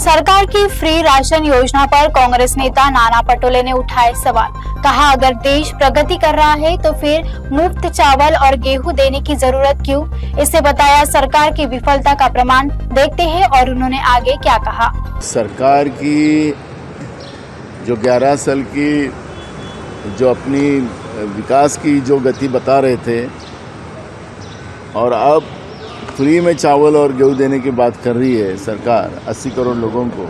सरकार की free ration योजना पर कांग्रेस नेता नाना पटोले ने उठाए सवाल। कहा, अगर देश प्रगति कर रहा है तो फिर मुफ्त चावल और गेहूं देने की जरूरत क्यों। इसे बताया सरकार की विफलता का प्रमाण। देखते हैं और उन्होंने आगे क्या कहा। सरकार की जो 11 साल की जो अपनी विकास की जो गति बता रहे थे और अब फ्री में चावल और गेहूं देने की बात कर रही है सरकार 80 करोड़ लोगों को,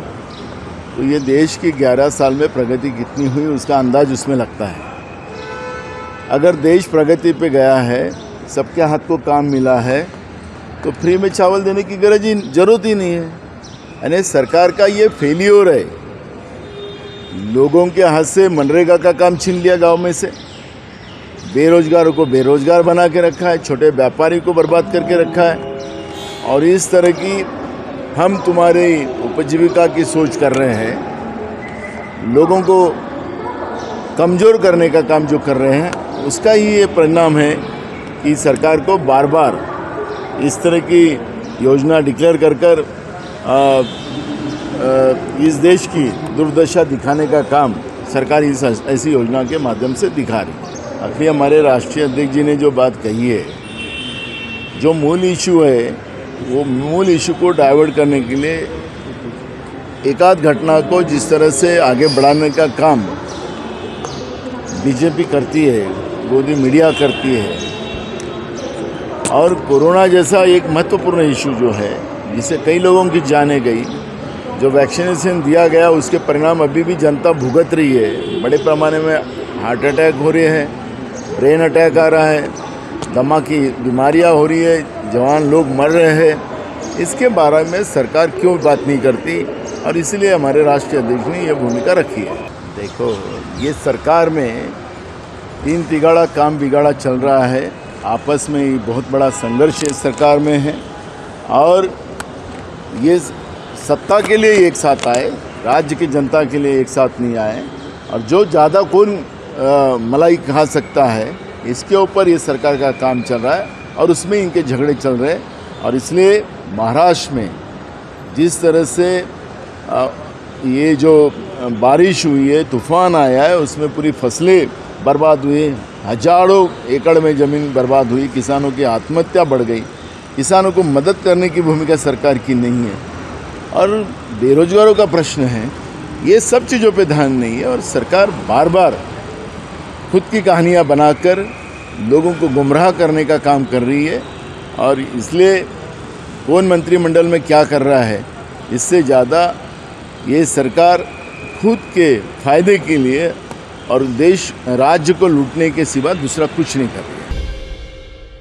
तो ये देश की 11 साल में प्रगति कितनी हुई उसका अंदाज उसमें लगता है। अगर देश प्रगति पे गया है, सबके हाथ को काम मिला है, तो फ्री में चावल देने की जरूरत ही नहीं है। यानी सरकार का ये फेलियर है। लोगों के हाथ से मनरेगा का काम छीन लिया, गांव में से बेरोजगारों को बेरोजगार बना के रखा है, छोटे व्यापारी को बर्बाद करके रखा है। और इस तरह की हम तुम्हारी उपजीविका की सोच कर रहे हैं, लोगों को कमज़ोर करने का काम जो कर रहे हैं, उसका ही ये परिणाम है कि सरकार को बार बार इस तरह की योजना डिक्लेयर कर इस देश की दुर्दशा दिखाने का काम सरकार इस ऐसी योजना के माध्यम से दिखा रही है। आखिर हमारे राष्ट्रीय अध्यक्ष जी ने जो बात कही है, जो मूल इशू है, वो मूल इशू को डाइवर्ट करने के लिए एकाध घटना को जिस तरह से आगे बढ़ाने का काम बीजेपी करती है, गोदी मीडिया करती है, और कोरोना जैसा एक महत्वपूर्ण इशू जो है जिससे कई लोगों की जानें गई, जो वैक्सीनेशन दिया गया उसके परिणाम अभी भी जनता भुगत रही है। बड़े पैमाने में हार्ट अटैक हो रहे हैं, ब्रेन अटैक आ रहा है, दमा की बीमारियां हो रही है, जवान लोग मर रहे हैं। इसके बारे में सरकार क्यों बात नहीं करती, और इसलिए हमारे राष्ट्रीय अध्यक्ष ने यह भूमिका रखी है। देखो, ये सरकार में तीन तिगाड़ा काम बिगाड़ा चल रहा है, आपस में ही बहुत बड़ा संघर्ष इस सरकार में है। और ये सत्ता के लिए एक साथ आए, राज्य की जनता के लिए एक साथ नहीं आए, और जो ज़्यादा कौन मलाई खा सकता है, इसके ऊपर ये सरकार का काम चल रहा है और उसमें इनके झगड़े चल रहे हैं। और इसलिए महाराष्ट्र में जिस तरह से ये जो बारिश हुई है, तूफान आया है, उसमें पूरी फसलें बर्बाद हुई, हजारों एकड़ में ज़मीन बर्बाद हुई, किसानों की आत्महत्या बढ़ गई, किसानों को मदद करने की भूमिका सरकार की नहीं है, और बेरोजगारों का प्रश्न है। ये सब चीज़ों पे ध्यान नहीं है, और सरकार बार बार खुद की कहानियाँ बनाकर लोगों को गुमराह करने का काम कर रही है। और इसलिए कौन मंत्रिमंडल में क्या कर रहा है, इससे ज़्यादा ये सरकार खुद के फायदे के लिए और देश राज्य को लूटने के सिवा दूसरा कुछ नहीं कर रही है।